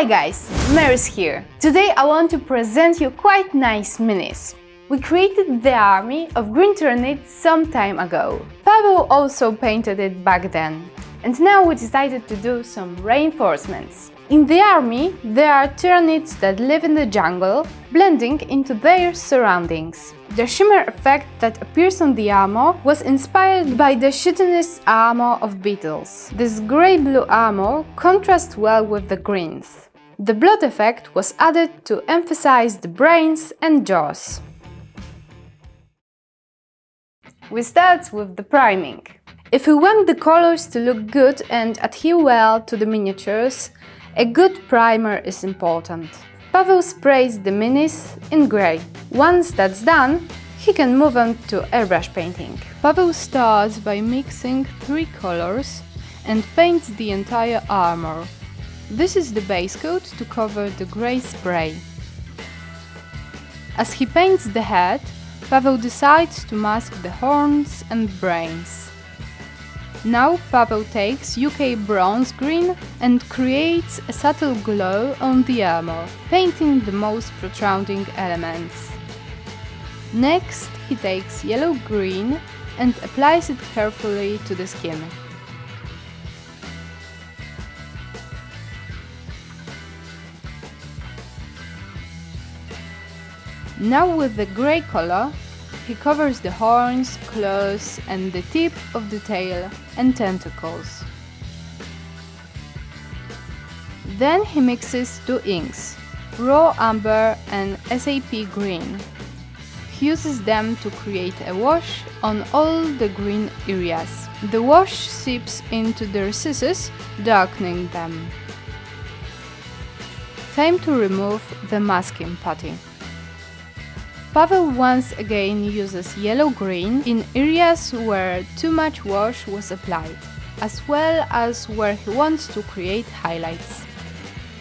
Hi guys, Mary's here. Today I want to present you quite nice minis. We created the army of green TYRANIDS some time ago. Paweł also painted it back then. And now we decided to do some reinforcements. In the army, there are TYRANIDS that live in the jungle, blending into their surroundings. The shimmer effect that appears on the armor was inspired by the chitinous armor of beetles. This grey-blue armor contrasts well with the greens. The blood effect was added to emphasize the brains and jaws. We start with the priming. If we want the colors to look good and adhere well to the miniatures, a good primer is important. Paweł sprays the minis in grey. Once that's done, he can move on to airbrush painting. Paweł starts by mixing 3 colors and paints the entire armor. This is the base coat to cover the grey spray. As he paints the head, Paweł decides to mask the horns and brains. Now Paweł takes UK bronze green and creates a subtle glow on the armor, painting the most protruding elements. Next, he takes yellow-green and applies it carefully to the skin. Now with the grey color, he covers the horns, claws and the tip of the tail and tentacles. Then he mixes 2 inks, raw umber and SAP green. He uses them to create a wash on all the green areas. The wash seeps into the recesses, darkening them. Time to remove the masking putty. Paweł once again uses yellow-green in areas where too much wash was applied, as well as where he wants to create highlights.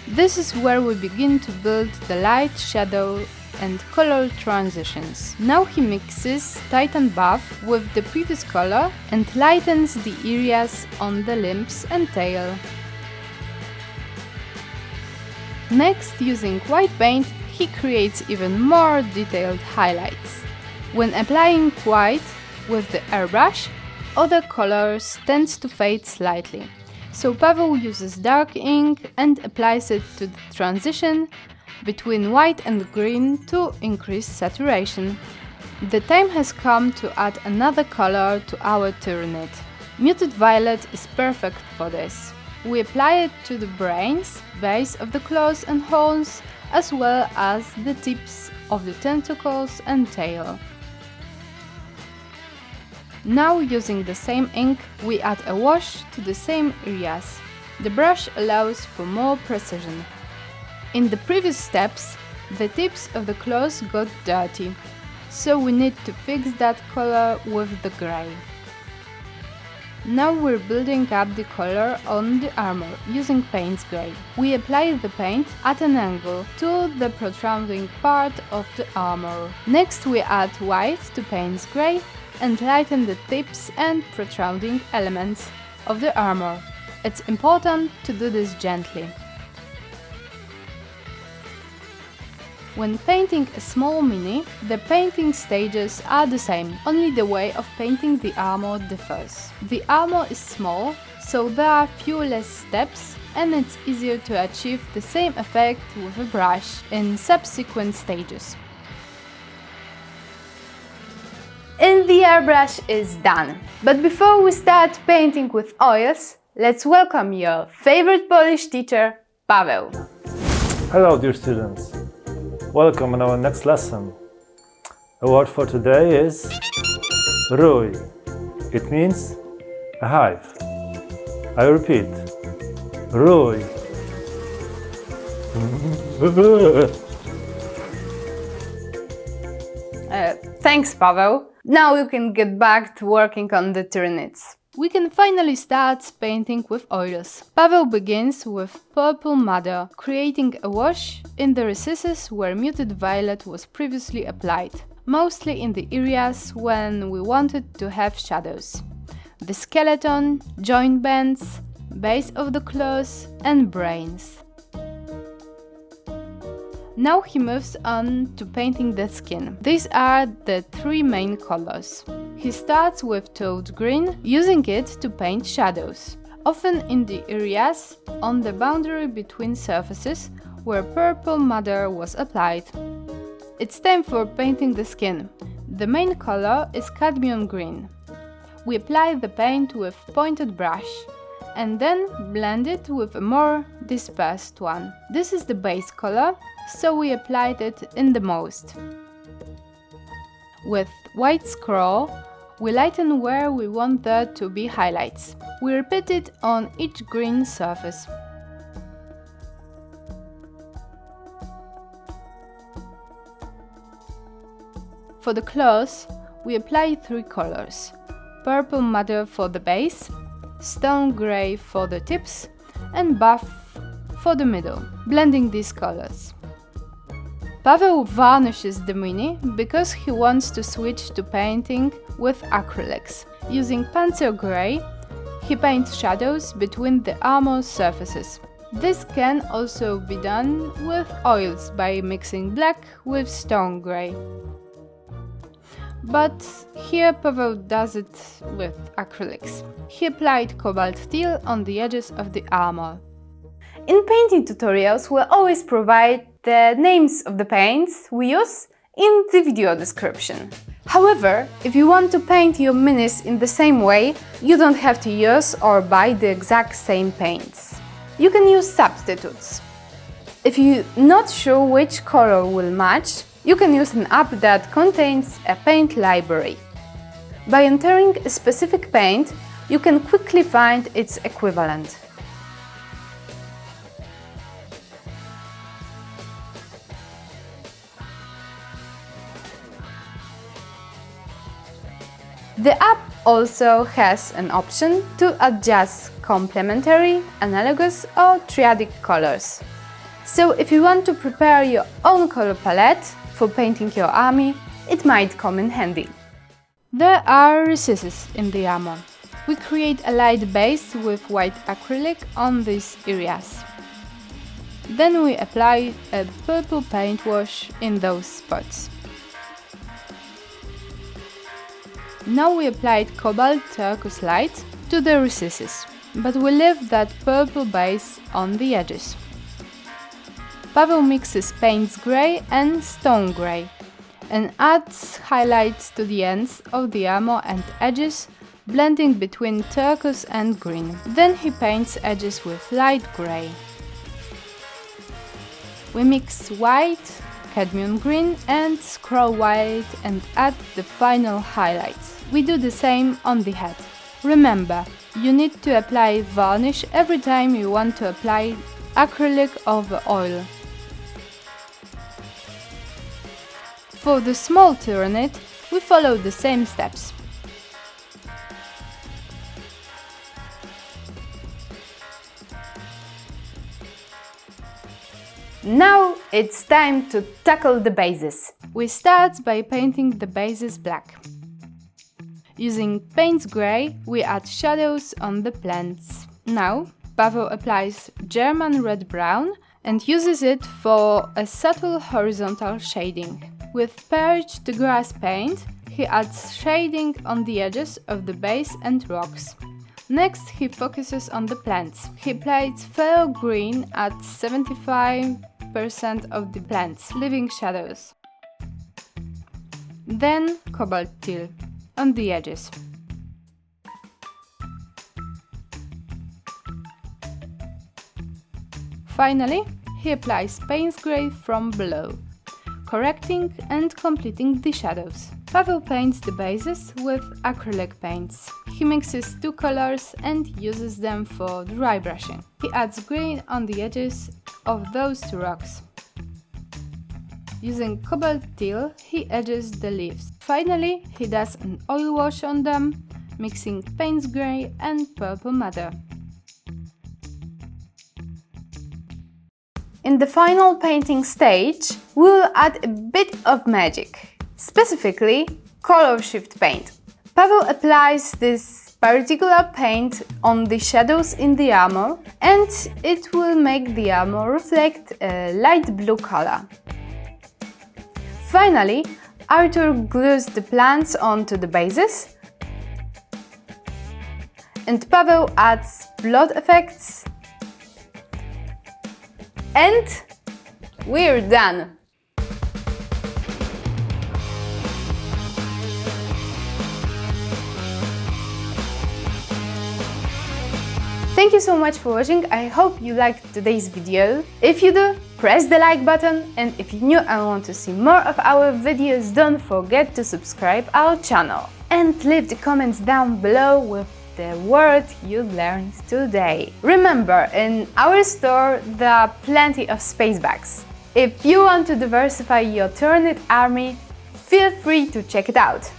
This is where we begin to build the light, shadow and color transitions. Now he mixes Titan buff with the previous color and lightens the areas on the limbs and tail. Next, using white paint, he creates even more detailed highlights. When applying white with the airbrush, other colors tend to fade slightly, so Paweł uses dark ink and applies it to the transition between white and green to increase saturation. The time has come to add another color to our TYRANID. Muted violet is perfect for this. We apply it to the brains, base of the claws and horns, as well as the tips of the tentacles and tail. Now, using the same ink, we add a wash to the same areas. The brush allows for more precision. In the previous steps, the tips of the claws got dirty, so we need to fix that color with the grey. Now we're building up the color on the armor using Payne's grey. We apply the paint at an angle to the protruding part of the armor. Next we add white to Payne's grey and lighten the tips and protruding elements of the armor. It's important to do this gently. When painting a small mini, the painting stages are the same, only the way of painting the armor differs. The armor is small, so there are few less steps and it's easier to achieve the same effect with a brush in subsequent stages. And the airbrush is done. But before we start painting with oils, let's welcome your favorite Polish teacher, Paweł. Hello dear students. Welcome in our next lesson. The word for today is rój. It means a hive. I repeat, rój. Thanks, Paweł. Now you can get back to working on the TYRANIDS. We can finally start painting with oils. Paweł begins with purple madder, creating a wash in the recesses where muted violet was previously applied, mostly in the areas when we wanted to have shadows. The skeleton, joint bands, base of the claws and brains. Now he moves on to painting the skin. These are the three main colors. He starts with toad green, using it to paint shadows, often in the areas on the boundary between surfaces where purple matter was applied. It's time for painting the skin. The main color is cadmium green. We apply the paint with pointed brush and then blend it with a more dispersed one. This is the base color, so we applied it in the most. With white scroll, we lighten where we want there to be highlights. We repeat it on each green surface. For the claws, we apply three colors: purple matter for the base, stone grey for the tips, and buff for the middle, blending these colors. Paweł varnishes the mini because he wants to switch to painting with acrylics. Using Panzer Grey, he paints shadows between the armor surfaces. This can also be done with oils by mixing black with stone grey. But here Paweł does it with acrylics. He applied Cobalt Teal on the edges of the armor. In painting tutorials, we'll always provide the names of the paints we use in the video description. However, if you want to paint your minis in the same way, you don't have to use or buy the exact same paints. You can use substitutes. If you're not sure which color will match, you can use an app that contains a paint library. By entering a specific paint, you can quickly find its equivalent. The app also has an option to adjust complementary, analogous or triadic colors. So if you want to prepare your own color palette for painting your army, it might come in handy. There are recesses in the armor. We create a light base with white acrylic on these areas. Then we apply a purple paint wash in those spots. Now we applied Cobalt Turquoise light to the recesses, but we leave that purple base on the edges. Paweł mixes Payne's grey and stone grey and adds highlights to the ends of the armor and edges, blending between turquoise and green. Then he paints edges with light grey. We mix white, cadmium green and scroll white and add the final highlights. We do the same on the head. Remember, you need to apply varnish every time you want to apply acrylic over oil. For the small tyrannid, we follow the same steps. Now it's time to tackle the bases. We start by painting the bases black. Using Payne's grey, we add shadows on the plants. Now, Paweł applies German red-brown and uses it for a subtle horizontal shading. With Parched grass paint, he adds shading on the edges of the base and rocks. Next, he focuses on the plants. He applies phthalo green at 75% of the plants, leaving shadows. Then Cobalt Teal on the edges. Finally, he applies Payne's grey from below, correcting and completing the shadows. Paweł paints the bases with acrylic paints. He mixes two colors and uses them for dry brushing. He adds green on the edges of those two rocks. Using Cobalt Teal, he edges the leaves. Finally, he does an oil wash on them, mixing Payne's grey and purple matter. In the final painting stage, we will add a bit of magic, specifically Colorshift paint. Paweł applies this particular paint on the shadows in the armor, and it will make the armor reflect a light blue color. Finally, Arthur glues the plants onto the bases, and Paweł adds blood effects, and we're done! Thank you so much for watching, I hope you liked today's video. If you do, press the like button, and if you're new and want to see more of our videos, don't forget to subscribe our channel. And leave the comments down below with the word you learned today. Remember, in our store there are plenty of space bags. If you want to diversify your Tyranid army, feel free to check it out.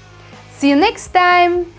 See you next time!